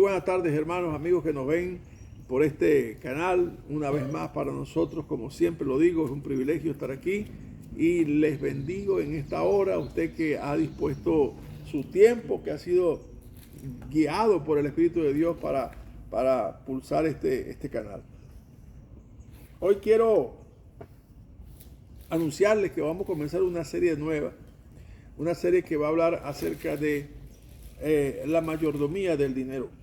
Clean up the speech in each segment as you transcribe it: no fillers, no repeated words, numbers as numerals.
buenas tardes, hermanos, amigos que nos ven por este canal. Una vez más para nosotros, como siempre lo digo, es un privilegio estar aquí y les bendigo en esta hora. Usted que ha dispuesto su tiempo, que ha sido guiado por el Espíritu de Dios para pulsar este canal. Hoy quiero anunciarles que vamos a comenzar una serie nueva, una serie que va a hablar acerca de la mayordomía del dinero.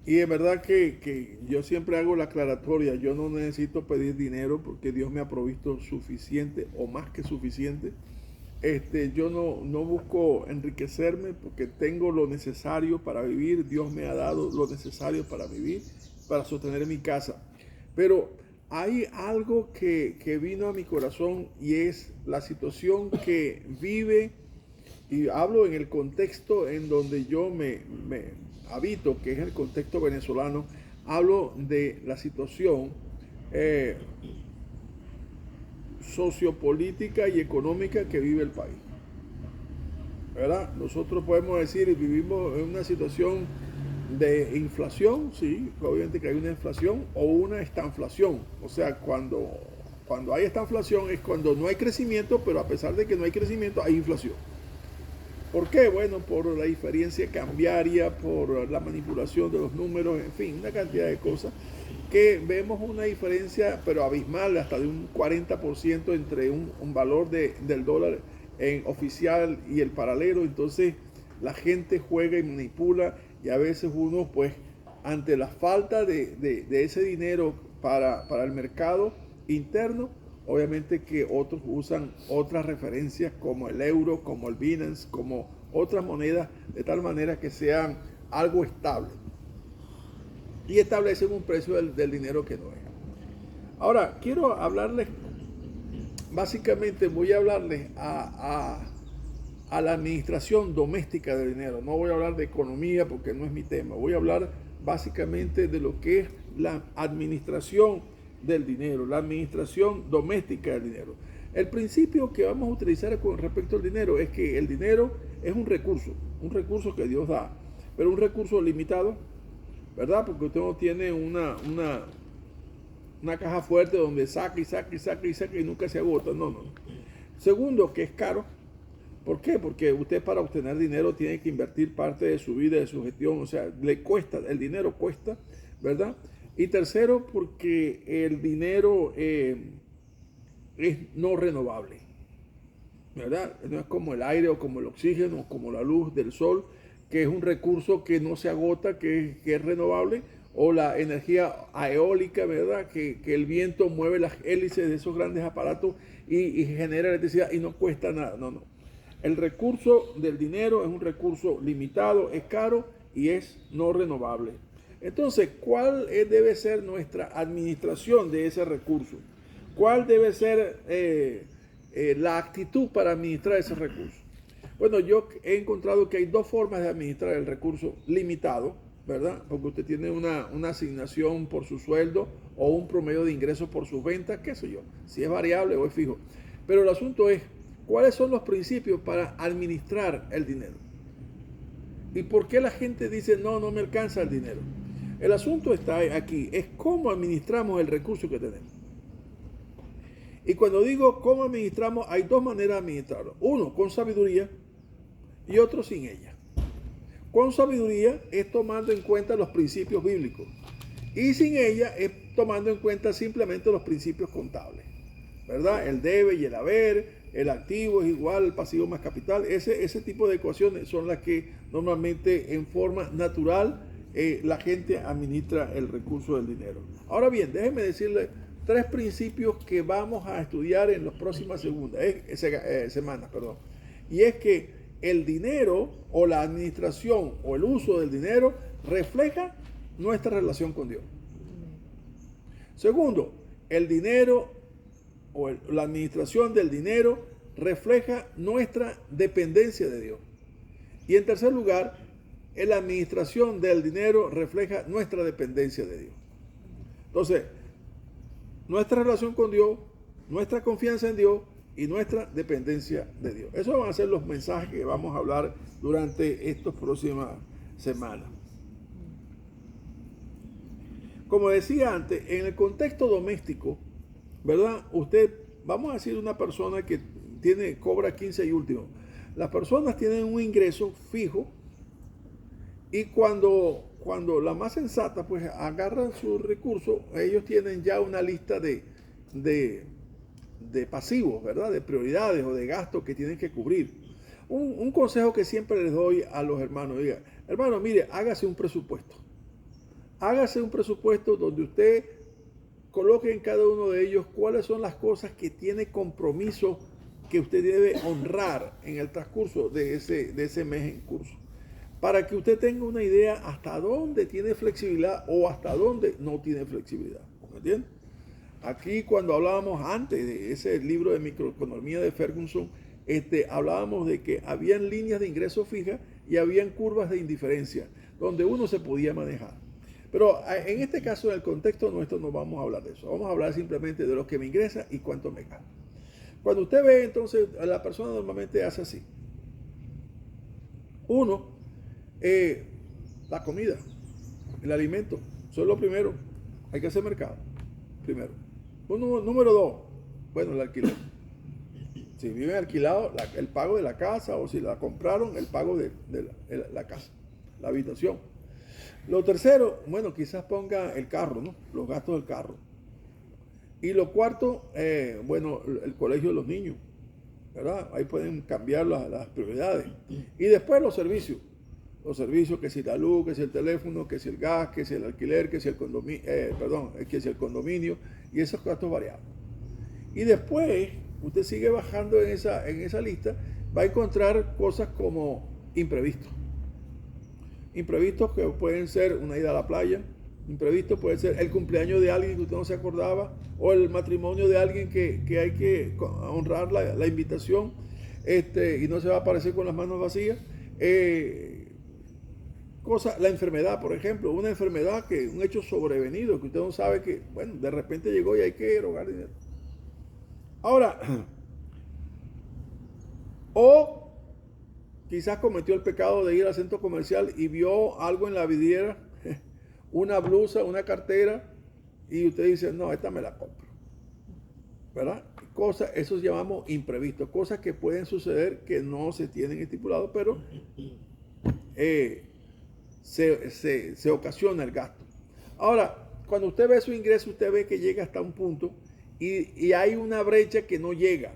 Y es verdad que yo siempre hago la aclaratoria, yo no necesito pedir dinero porque Dios me ha provisto suficiente o más que suficiente. Yo no busco enriquecerme porque tengo lo necesario para vivir. Dios me ha dado lo necesario para vivir, para sostener mi casa. Pero hay algo que vino a mi corazón y es la situación que vive, y hablo en el contexto en donde yo me habito, que es el contexto venezolano. Hablo de la situación sociopolítica y económica que vive el país, ¿verdad? Nosotros podemos decir, vivimos en una situación de inflación, sí, obviamente que hay una inflación o una estanflación. O sea, cuando hay estanflación es cuando no hay crecimiento, pero a pesar de que no hay crecimiento, hay inflación. ¿Por qué? Bueno, por la diferencia cambiaria, por la manipulación de los números, en fin, una cantidad de cosas que vemos una diferencia, pero abismal, hasta de un 40% entre un valor del dólar en oficial y el paralelo. Entonces la gente juega y manipula, y a veces uno, pues, ante la falta de ese dinero para el mercado interno, obviamente que otros usan otras referencias como el euro, como el Binance, como otras monedas, de tal manera que sean algo estable y establecen un precio del dinero que no es. Ahora, quiero hablarles, básicamente voy a hablarles a la administración doméstica del dinero. No voy a hablar de economía porque no es mi tema. Voy a hablar básicamente de lo que es la administración del dinero, la administración doméstica del dinero. El principio que vamos a utilizar con respecto al dinero es que el dinero es un recurso que Dios da, pero un recurso limitado, ¿verdad? Porque usted no tiene una caja fuerte donde saca y nunca se agota. No. Segundo, que es caro. ¿Por qué? Porque usted, para obtener dinero, tiene que invertir parte de su vida, de su gestión. O sea, le cuesta, el dinero cuesta, ¿verdad? Y tercero, porque el dinero es no renovable, ¿verdad? No es como el aire o como el oxígeno o como la luz del sol, que es un recurso que no se agota, que es renovable, o la energía eólica, ¿verdad? Que el viento mueve las hélices de esos grandes aparatos y genera electricidad y no cuesta nada. No. El recurso del dinero es un recurso limitado, es caro y es no renovable. Entonces, ¿cuál debe ser nuestra administración de ese recurso? ¿Cuál debe ser la actitud para administrar ese recurso? Bueno, yo he encontrado que hay dos formas de administrar el recurso limitado, ¿verdad? Porque usted tiene una asignación por su sueldo o un promedio de ingresos por sus ventas, qué sé yo, si es variable o es fijo. Pero el asunto es, ¿cuáles son los principios para administrar el dinero? ¿Y por qué la gente dice, no me alcanza el dinero? El asunto está aquí, es cómo administramos el recurso que tenemos. Y cuando digo cómo administramos, hay dos maneras de administrarlo. Uno, con sabiduría, y otro sin ella. Con sabiduría es tomando en cuenta los principios bíblicos. Y sin ella es tomando en cuenta simplemente los principios contables, ¿verdad? El debe y el haber, el activo es igual al pasivo más capital. Ese tipo de ecuaciones son las que normalmente en forma natural la gente administra el recurso del dinero. Ahora bien, déjenme decirles tres principios que vamos a estudiar en las próximas semanas. Y es que el dinero o la administración o el uso del dinero refleja nuestra relación con Dios. Segundo, el dinero o la administración del dinero refleja nuestra dependencia de Dios. Y en tercer lugar, la administración del dinero refleja nuestra dependencia de Dios. Entonces, nuestra relación con Dios, nuestra confianza en Dios y nuestra dependencia de Dios. Esos van a ser los mensajes que vamos a hablar durante estas próximas semanas. Como decía antes, en el contexto doméstico, ¿verdad? Usted, vamos a decir una persona que cobra 15 y último. Las personas tienen un ingreso fijo y cuando la más sensata, pues agarran sus recursos, ellos tienen ya una lista de pasivos, ¿verdad? De prioridades o de gastos que tienen que cubrir. Un consejo que siempre les doy a los hermanos, diga, hermano, mire, hágase un presupuesto. Hágase un presupuesto donde usted coloque en cada uno de ellos cuáles son las cosas que tiene compromiso que usted debe honrar en el transcurso de ese mes en curso. Para que usted tenga una idea hasta dónde tiene flexibilidad o hasta dónde no tiene flexibilidad. ¿Me entiendes? Aquí cuando hablábamos antes de ese libro de microeconomía de Ferguson, hablábamos de que habían líneas de ingreso fijas y habían curvas de indiferencia, donde uno se podía manejar. Pero en este caso, en el contexto nuestro, no vamos a hablar de eso. Vamos a hablar simplemente de lo que me ingresa y cuánto me gasta. Cuando usted ve, entonces, la persona normalmente hace así. Uno, la comida, el alimento, eso es lo primero. Hay que hacer mercado, primero. Número dos, bueno, el alquiler. Si viven alquilados, el pago de la casa, o si la compraron, el pago de la casa, la habitación. Lo tercero, bueno, quizás ponga el carro, ¿no? Los gastos del carro. Y lo cuarto, bueno, el colegio de los niños, ¿verdad? Ahí pueden cambiar las prioridades. Y después los servicios. Los servicios, que si la luz, que si el teléfono, que si el gas, que si el alquiler, que si el condominio, que si el condominio, y esos gastos variados. Y después, usted sigue bajando en esa lista, va a encontrar cosas como imprevistos. Imprevistos que pueden ser una ida a la playa, imprevistos puede ser el cumpleaños de alguien que usted no se acordaba, o el matrimonio de alguien que hay que honrar la invitación, y no se va a aparecer con las manos vacías. La enfermedad, por ejemplo, una enfermedad, un hecho sobrevenido, que usted no sabe que, bueno, de repente llegó y hay que erogar dinero. Ahora, o quizás cometió el pecado de ir al centro comercial y vio algo en la vidriera, una blusa, una cartera, y usted dice, no, esta me la compro. ¿Verdad? Eso llamamos imprevistos, cosas que pueden suceder que no se tienen estipulado, pero se ocasiona el gasto. Ahora, cuando usted ve su ingreso, usted ve que llega hasta un punto y hay una brecha que no llega.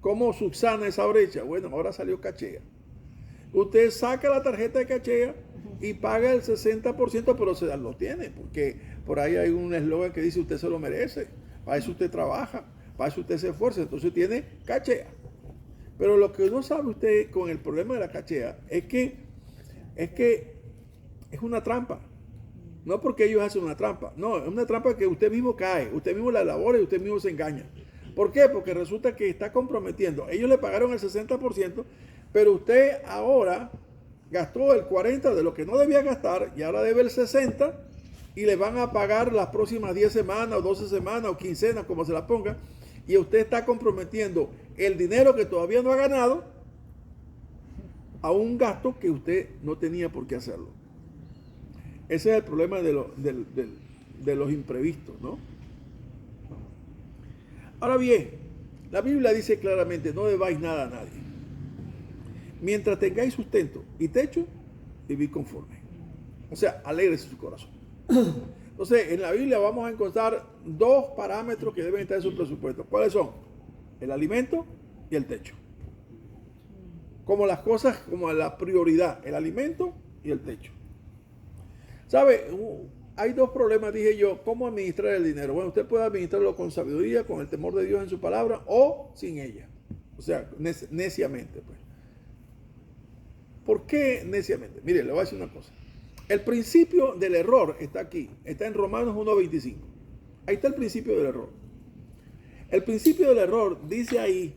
¿Cómo subsana esa brecha? Bueno, ahora salió Cachea. Usted saca la tarjeta de Cachea y paga el 60%, pero se lo tiene, porque por ahí hay un eslogan que dice usted se lo merece, para eso usted trabaja, para eso usted se esfuerza, entonces tiene Cachea. Pero lo que no sabe usted con el problema de la Cachea es que es una trampa. No porque ellos hacen una trampa, no, es una trampa que usted mismo cae, usted mismo la elabora y usted mismo se engaña. ¿Por qué? Porque resulta que está comprometiendo. Ellos le pagaron el 60%, pero usted ahora gastó el 40% de lo que no debía gastar y ahora debe el 60% y le van a pagar las próximas 10 semanas o 12 semanas o quincenas, como se la ponga, y usted está comprometiendo el dinero que todavía no ha ganado a un gasto que usted no tenía por qué hacerlo. Ese es el problema de los imprevistos, ¿no? Ahora bien, la Biblia dice claramente, no debáis nada a nadie. Mientras tengáis sustento y techo, vivid conforme. O sea, alégrese su corazón. Entonces, en la Biblia vamos a encontrar dos parámetros que deben estar en su presupuesto. ¿Cuáles son? El alimento y el techo. Como las cosas, como la prioridad, el alimento y el techo. ¿Sabe? Hay dos problemas, dije yo, ¿cómo administrar el dinero? Bueno, usted puede administrarlo con sabiduría, con el temor de Dios en su palabra, o sin ella. O sea, neciamente, pues. ¿Por qué neciamente? Mire, le voy a decir una cosa. El principio del error está aquí, está en Romanos 1:25. Ahí está el principio del error. El principio del error dice ahí,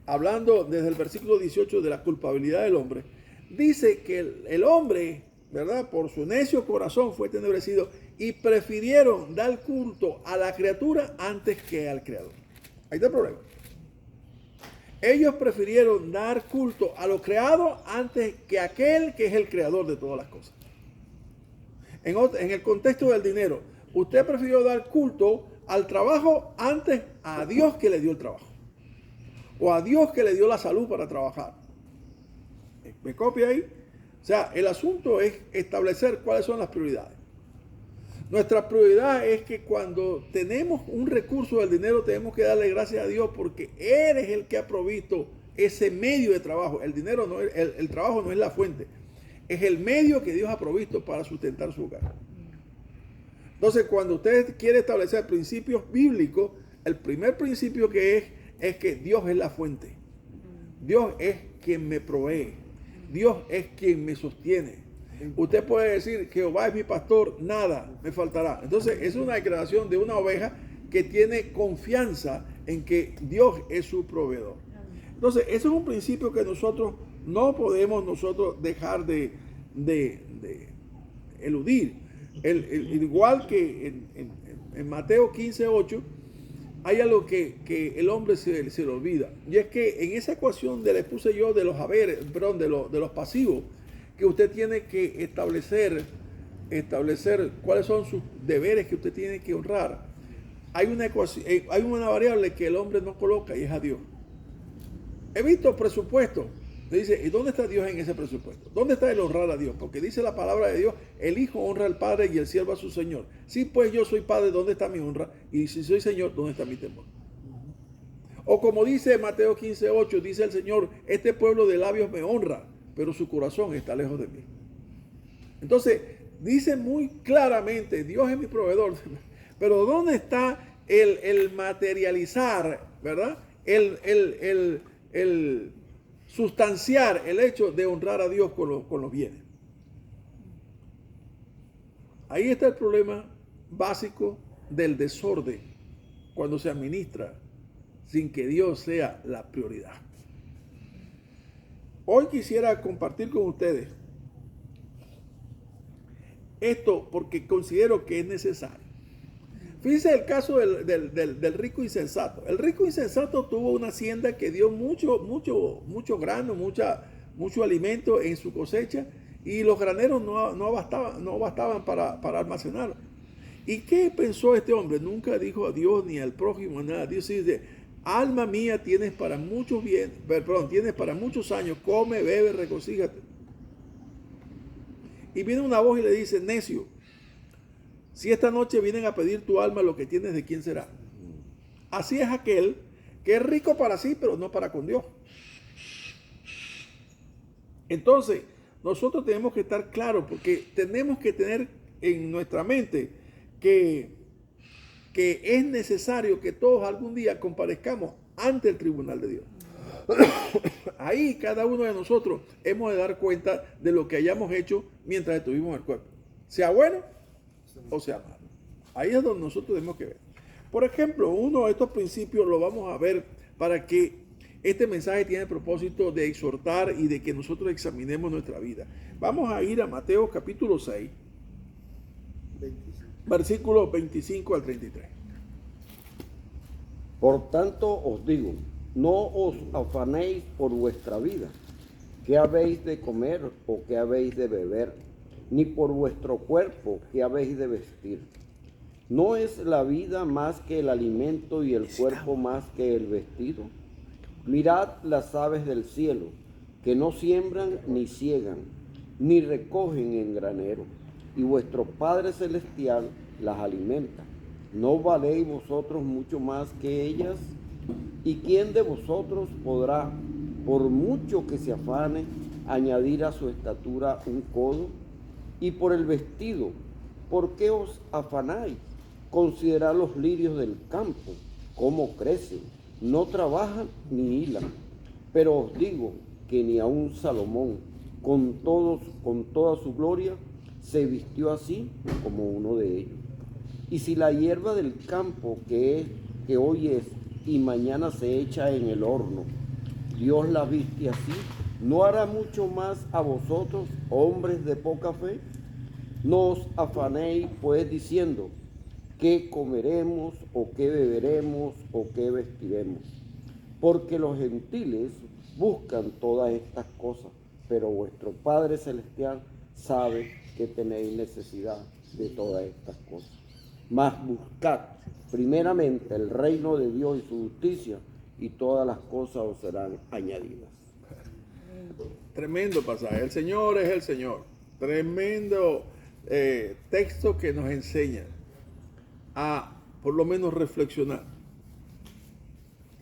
hablando desde el versículo 18 de la culpabilidad del hombre, dice que el hombre, ¿verdad? Por su necio corazón fue tenebrecido y prefirieron dar culto a la criatura antes que al Creador. Ahí está el problema. Ellos prefirieron dar culto a lo creado antes que a aquel que es el creador de todas las cosas. En el contexto del dinero, usted prefirió dar culto al trabajo antes a Dios que le dio el trabajo. O a Dios que le dio la salud para trabajar. ¿Me copia ahí? O sea, el asunto es establecer cuáles son las prioridades. Nuestra prioridad es que cuando tenemos un recurso del dinero tenemos que darle gracias a Dios porque Él es el que ha provisto ese medio de trabajo. El dinero no es, el trabajo no es la fuente, es el medio que Dios ha provisto para sustentar su hogar. Entonces, cuando usted quiere establecer principios bíblicos, el primer principio que es que Dios es la fuente. Dios es quien me provee. Dios es quien me sostiene. Usted puede decir, Jehová es mi pastor, nada me faltará. Entonces, es una declaración de una oveja que tiene confianza en que Dios es su proveedor. Entonces, eso es un principio que nosotros no podemos dejar de eludir. Igual que en Mateo 15:8, hay algo que el hombre se le olvida. Y es que en esa ecuación le puse yo de los haberes, perdón, de los pasivos, que usted tiene que establecer cuáles son sus deberes que usted tiene que honrar. Hay una variable que el hombre no coloca y es a Dios. He visto presupuestos. Le dice, ¿y dónde está Dios en ese presupuesto? ¿Dónde está el honrar a Dios? Porque dice la palabra de Dios, el hijo honra al padre y el siervo a su señor. Sí, pues yo soy padre, ¿dónde está mi honra? Y si soy señor, ¿dónde está mi temor? O como dice Mateo 15:8, dice el Señor, este pueblo de labios me honra, pero su corazón está lejos de mí. Entonces, dice muy claramente, Dios es mi proveedor. Pero ¿dónde está el materializar, verdad? El sustanciar el hecho de honrar a Dios con los bienes. Ahí está el problema básico del desorden cuando se administra sin que Dios sea la prioridad. Hoy quisiera compartir con ustedes esto porque considero que es necesario. Fíjense el caso del rico insensato. El rico insensato tuvo una hacienda que dio mucho grano, mucho alimento en su cosecha y los graneros no bastaban para almacenarlo. ¿Y qué pensó este hombre? Nunca dijo a Dios ni al prójimo nada. Dios dice, alma mía, tienes para muchos años, come, bebe, regocíjate. Y viene una voz y le dice, necio, si esta noche vienen a pedir tu alma, lo que tienes, ¿de quién será? Así es aquel que es rico para sí, pero no para con Dios. Entonces, nosotros tenemos que estar claros, porque tenemos que tener en nuestra mente que es necesario que todos algún día comparezcamos ante el tribunal de Dios. Ahí cada uno de nosotros hemos de dar cuenta de lo que hayamos hecho mientras estuvimos en el cuerpo. Sea bueno o sea malo. Ahí es donde nosotros tenemos que ver. Por ejemplo, uno de estos principios lo vamos a ver para que este mensaje tiene el propósito de exhortar y de que nosotros examinemos nuestra vida. Vamos a ir a Mateo capítulo 6, versículos 25 al 33. Por tanto os digo, no os afanéis por vuestra vida, qué habéis de comer o qué habéis de beber, ni por vuestro cuerpo, qué habéis de vestir. ¿No es la vida más que el alimento y el cuerpo más que el vestido? Mirad las aves del cielo, que no siembran ni ciegan, ni recogen en granero, y vuestro Padre Celestial las alimenta. ¿No valéis vosotros mucho más que ellas? ¿Y quién de vosotros podrá, por mucho que se afane, añadir a su estatura un codo? Y por el vestido, ¿por qué os afanáis? Considerad los lirios del campo, cómo crecen, no trabajan ni hilan. Pero os digo que ni aun Salomón, con toda su gloria, se vistió así como uno de ellos. Y si la hierba del campo que hoy es y mañana se echa en el horno, Dios la viste así, ¿no hará mucho más a vosotros, hombres de poca fe? No os afanéis pues diciendo, ¿qué comeremos o qué beberemos o qué vestiremos? porque los gentiles buscan todas estas cosas, pero vuestro Padre Celestial sabe que tenéis necesidad de todas estas cosas. Mas buscad primeramente el reino de Dios y su justicia, y todas las cosas os serán añadidas. Tremendo pasaje. El Señor es el Señor. Tremendo texto que nos enseña a por lo menos reflexionar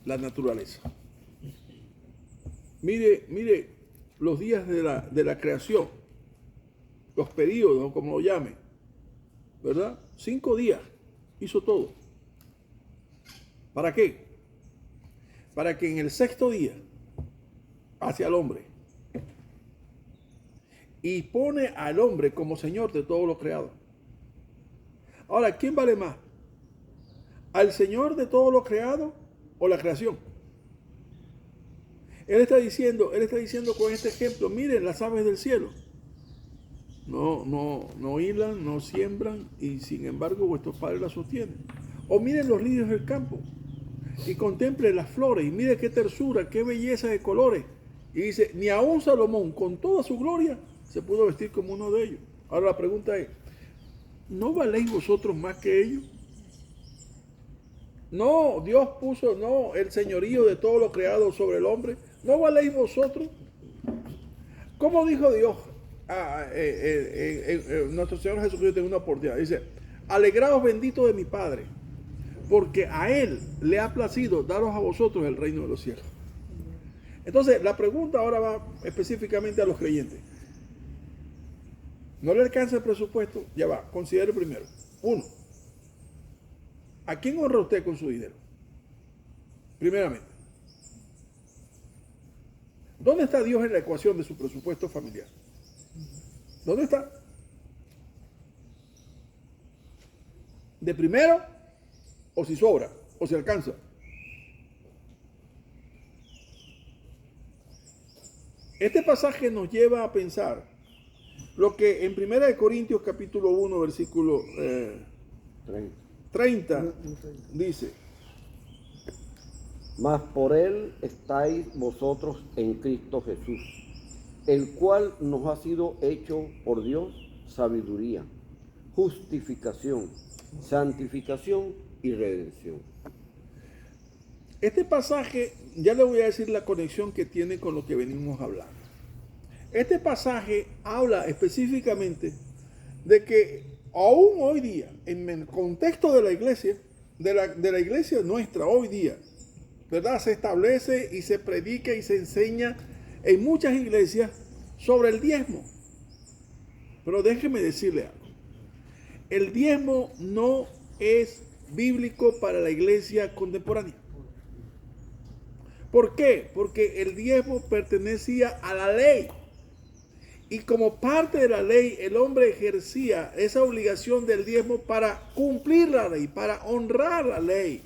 la naturaleza. Mire los días de la creación, los periodos, como lo llame, ¿verdad? 5 días hizo todo. ¿Para qué? Para que en el 6º día hace al hombre y pone al hombre como Señor de todo lo creado. Ahora, ¿quién vale más? ¿Al Señor de todo lo creado o la creación? Él está diciendo con este ejemplo, miren las aves del cielo. No hilan, no siembran, y sin embargo vuestros padres las sostienen. O miren los lirios del campo y contemplen las flores, y miren qué tersura, qué belleza de colores. Y dice, ni aun Salomón, con toda su gloria, se pudo vestir como uno de ellos. Ahora la pregunta es, ¿no valéis vosotros más que ellos? No, Dios puso, el señorío de todo lo creado sobre el hombre. ¿No valéis vosotros? ¿Cómo dijo Dios? Nuestro Señor Jesucristo en una oportunidad. Dice, alegraos benditos de mi Padre, porque a Él le ha placido daros a vosotros el reino de los cielos. Entonces, la pregunta ahora va específicamente a los creyentes. ¿No le alcanza el presupuesto? Ya va, considere primero. 1. ¿A quién honra usted con su dinero? Primeramente. ¿Dónde está Dios en la ecuación de su presupuesto familiar? ¿Dónde está? ¿De primero? ¿O si sobra? ¿O si alcanza? Este pasaje nos lleva a pensar lo que en 1 Corintios capítulo 1, versículo 30 dice. Mas por Él estáis vosotros en Cristo Jesús, el cual nos ha sido hecho por Dios sabiduría, justificación, santificación y redención. Este pasaje, ya le voy a decir la conexión que tiene con lo que venimos hablando. Este pasaje habla específicamente de que aún hoy día, en el contexto de la iglesia, de la iglesia nuestra hoy día, ¿verdad? Se establece y se predica y se enseña en muchas iglesias sobre el diezmo. Pero déjeme decirle algo. El diezmo no es bíblico para la iglesia contemporánea. ¿Por qué? Porque el diezmo pertenecía a la ley. Y como parte de la ley, el hombre ejercía esa obligación del diezmo para cumplir la ley, para honrar la ley.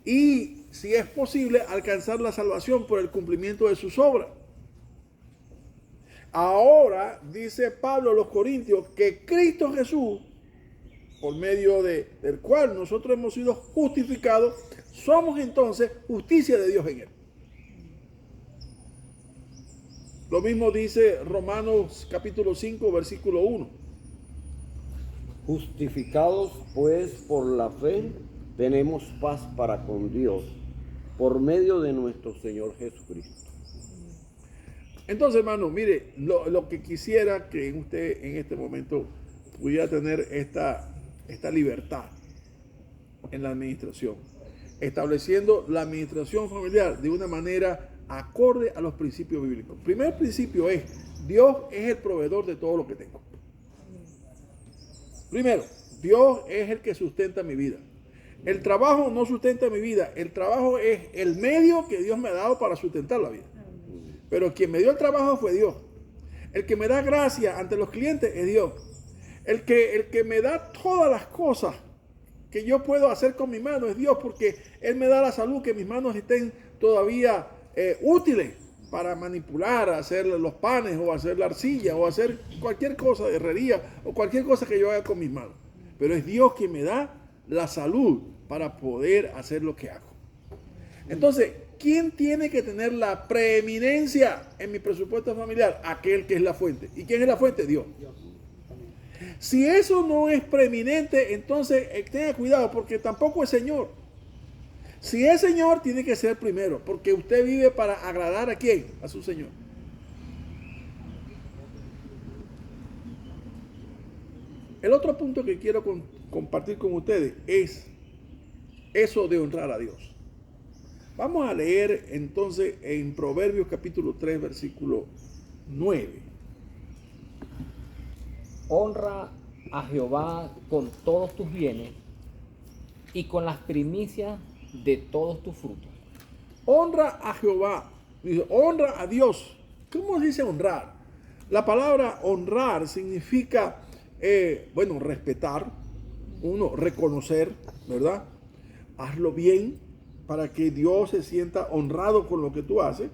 Y, si es posible, alcanzar la salvación por el cumplimiento de sus obras. Ahora, dice Pablo a los Corintios, que Cristo Jesús, por medio del cual nosotros hemos sido justificados, somos entonces justicia de Dios en él. Lo mismo dice Romanos capítulo 5, versículo 1. Justificados pues por la fe, tenemos paz para con Dios, por medio de nuestro Señor Jesucristo. Entonces, hermano, mire, lo que quisiera que usted en este momento pudiera tener esta libertad en la administración, estableciendo la administración familiar de una manera acorde a los principios bíblicos. El primer principio es, Dios es el proveedor de todo lo que tengo. Primero, Dios es el que sustenta mi vida. El trabajo no sustenta mi vida, el trabajo es el medio que Dios me ha dado para sustentar la vida. Pero quien me dio el trabajo fue Dios. El que me da gracia ante los clientes es Dios. El que me da todas las cosas que yo puedo hacer con mi mano es Dios, porque Él me da la salud, que mis manos estén todavía útiles para manipular, hacer los panes o hacer la arcilla o hacer cualquier cosa de herrería o cualquier cosa que yo haga con mis manos. Pero es Dios quien me da la salud para poder hacer lo que hago. Entonces, ¿quién tiene que tener la preeminencia en mi presupuesto familiar? Aquel que es la fuente. ¿Y quién es la fuente? Dios. Si eso no es preeminente, entonces tenga cuidado porque tampoco es Señor. Si es Señor, tiene que ser primero, porque usted vive para agradar ¿a quién? A su Señor. El otro punto que quiero compartir con ustedes es eso de honrar a Dios. Vamos a leer entonces en Proverbios capítulo 3, versículo 9. Honra a Jehová con todos tus bienes y con las primicias de todos tus frutos. Honra a Jehová. Dice, honra a Dios. ¿Cómo se dice honrar? La palabra honrar significa, respetar, reconocer, ¿verdad? Hazlo bien para que Dios se sienta honrado con lo que tú haces.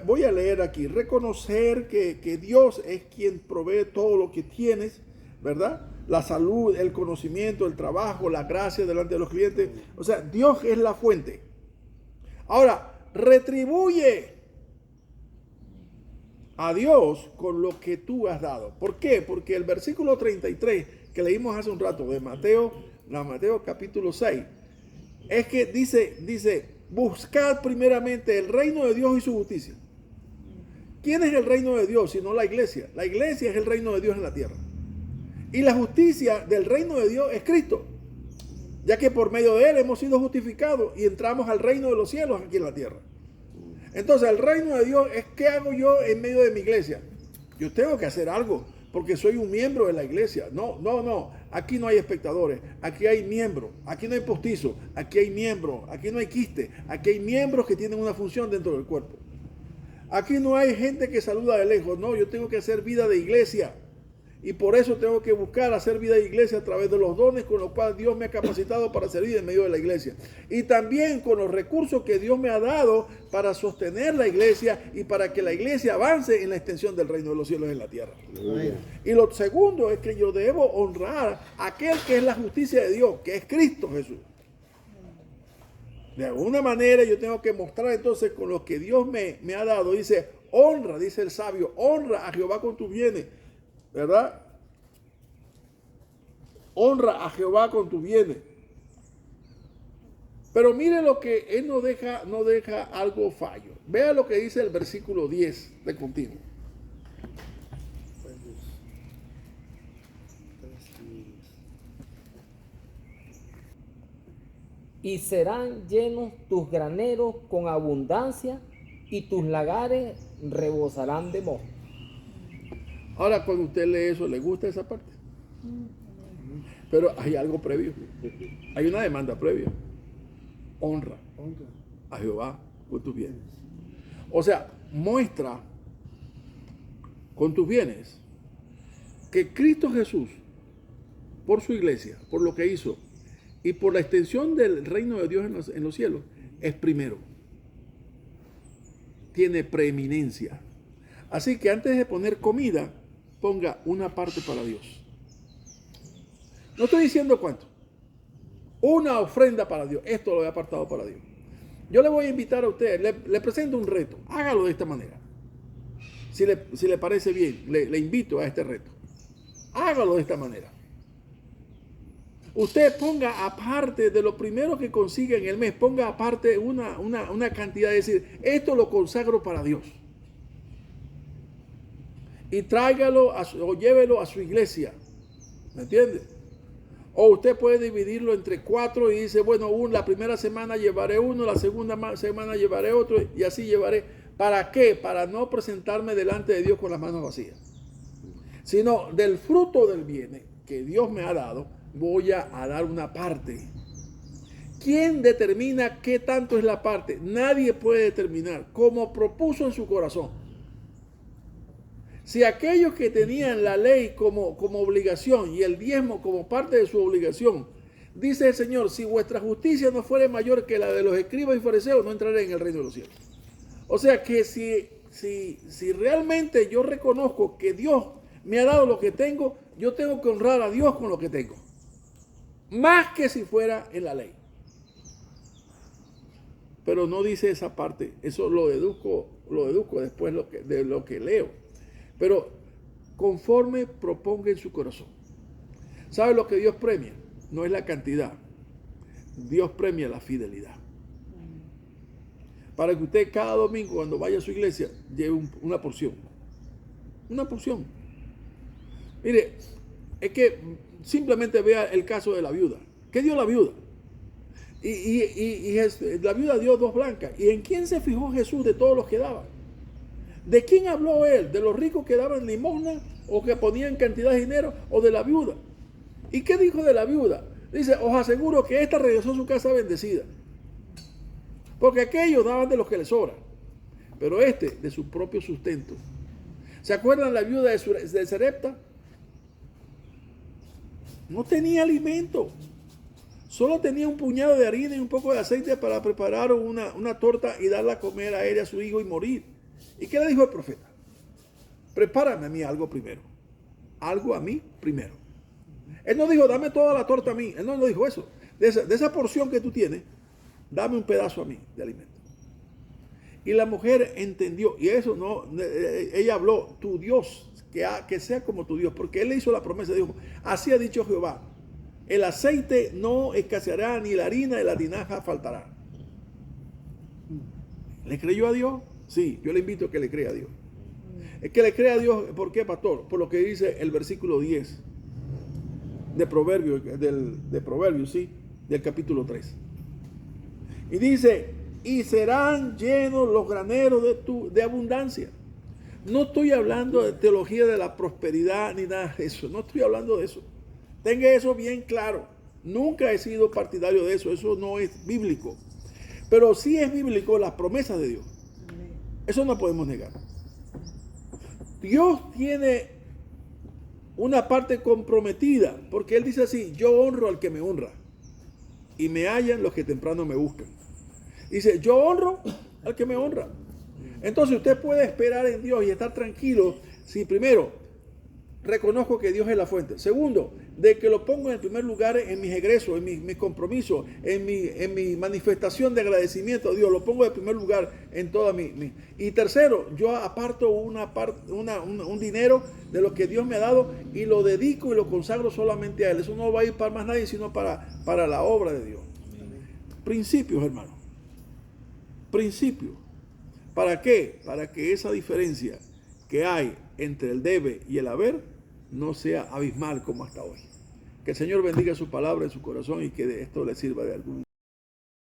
Voy a leer aquí, reconocer que Dios es quien provee todo lo que tienes, ¿verdad? La salud, el conocimiento, el trabajo, la gracia delante de los clientes. O sea, Dios es la fuente. Ahora, retribuye a Dios con lo que tú has dado. ¿Por qué? Porque el versículo 33 que leímos hace un rato de Mateo capítulo 6, es que dice, buscad primeramente el reino de Dios y su justicia. ¿Quién es el reino de Dios sino la iglesia? La iglesia es el reino de Dios en la tierra. Y la justicia del reino de Dios es Cristo, ya que por medio de él hemos sido justificados y entramos al reino de los cielos aquí en la tierra. Entonces el reino de Dios es ¿qué hago yo en medio de mi iglesia? Yo tengo que hacer algo porque soy un miembro de la iglesia. No. Aquí no hay espectadores, aquí hay miembros, aquí no hay postizo, aquí hay miembros, aquí no hay quiste, aquí hay miembros que tienen una función dentro del cuerpo. Aquí no hay gente que saluda de lejos, no, yo tengo que hacer vida de iglesia. Y por eso tengo que buscar hacer vida de iglesia a través de los dones con los cuales Dios me ha capacitado para servir en medio de la iglesia. Y también con los recursos que Dios me ha dado para sostener la iglesia y para que la iglesia avance en la extensión del reino de los cielos en la tierra. Y lo segundo es que yo debo honrar a aquel que es la justicia de Dios, que es Cristo Jesús. De alguna manera yo tengo que mostrar entonces con lo que Dios me ha dado. Dice, honra, dice el sabio, honra a Jehová con tus bienes. ¿Verdad? Honra a Jehová con tus bienes. Pero mire lo que él no deja algo fallo. Vea lo que dice el versículo 10 de continuo. Y serán llenos tus graneros con abundancia y tus lagares rebosarán de moho. Ahora, cuando usted lee eso, ¿le gusta esa parte? Pero hay algo previo. Hay una demanda previa. Honra a Jehová con tus bienes. O sea, muestra con tus bienes que Cristo Jesús, por su iglesia, por lo que hizo y por la extensión del reino de Dios en los cielos, es primero. Tiene preeminencia. Así que antes de poner comida, ponga una parte para Dios. No estoy diciendo cuánto. Una ofrenda para Dios. Esto lo he apartado para Dios. Yo le voy a invitar a usted, le presento un reto. Hágalo de esta manera. Si le parece bien, le invito a este reto. Hágalo de esta manera. Usted ponga aparte de lo primero que consiga en el mes, ponga aparte una cantidad, de decir, esto lo consagro para Dios. Y tráigalo o llévelo a su iglesia. ¿Me entiende? O usted puede dividirlo entre 4 y dice, bueno, la primera semana llevaré uno, la segunda semana llevaré otro y así llevaré. ¿Para qué? Para no presentarme delante de Dios con las manos vacías. Sino del fruto del bien que Dios me ha dado, voy a dar una parte. ¿Quién determina qué tanto es la parte? Nadie puede determinar, como propuso en su corazón. Si aquellos que tenían la ley como obligación y el diezmo como parte de su obligación, dice el Señor, si vuestra justicia no fuere mayor que la de los escribas y fariseos, no entraré en el reino de los cielos. O sea que si realmente yo reconozco que Dios me ha dado lo que tengo, yo tengo que honrar a Dios con lo que tengo. Más que si fuera en la ley. pero no dice esa parte. Eso lo deduzco después de lo que leo. Pero conforme proponga en su corazón. ¿Sabe lo que Dios premia? No es la cantidad. Dios premia la fidelidad. Para que usted cada domingo cuando vaya a su iglesia lleve una porción. Una porción. Mire, es que simplemente vea el caso de la viuda. ¿Qué dio la viuda? La viuda dio 2 blancas. ¿Y en quién se fijó Jesús de todos los que daban? ¿De quién habló él? ¿De los ricos que daban limosna o que ponían cantidad de dinero o de la viuda? ¿Y qué dijo de la viuda? Dice, os aseguro que ésta regresó a su casa bendecida. Porque aquellos daban de los que les sobra, pero de su propio sustento. ¿Se acuerdan la viuda de Sarepta? No tenía alimento. Solo tenía un puñado de harina y un poco de aceite para preparar una torta y darla a comer a él y a su hijo y morir. ¿Y qué le dijo el profeta? Prepárame a mí algo primero. Algo a mí primero. Él no dijo, dame toda la torta a mí. Él no dijo eso. De esa porción que tú tienes, dame un pedazo a mí de alimento. Y la mujer entendió, y eso no, ella habló, tu Dios, que sea como tu Dios, porque él le hizo la promesa, dijo, así ha dicho Jehová, el aceite no escaseará, ni la harina de la tinaja faltará. ¿Le creyó a Dios? Sí, yo le invito a que le crea a Dios. Es que le crea a Dios, ¿por qué, pastor? Por lo que dice el versículo 10 de Proverbios, sí, del capítulo 3. Y dice, y serán llenos los graneros de abundancia. No estoy hablando de teología de la prosperidad ni nada de eso. No estoy hablando de eso. Tenga eso bien claro. Nunca he sido partidario de eso. Eso no es bíblico. Pero sí es bíblico las promesas de Dios. Eso no podemos negar. Dios tiene una parte comprometida. Porque Él dice así, yo honro al que me honra. Y me hallan los que temprano me buscan. Dice, yo honro al que me honra. Entonces usted puede esperar en Dios y estar tranquilo si primero reconozco que Dios es la fuente. Segundo, de que lo pongo en el primer lugar en mis egresos, en mis compromisos, en mi manifestación de agradecimiento a Dios. Lo pongo en primer lugar en toda mi. Y tercero, yo aparto un dinero de lo que Dios me ha dado y lo dedico y lo consagro solamente a Él. Eso no va a ir para más nadie, sino para la obra de Dios. Principios, hermano. Principios. ¿Para qué? Para que esa diferencia que hay entre el debe y el haber no sea abismal como hasta hoy. Que el Señor bendiga su palabra en su corazón y que de esto le sirva de algún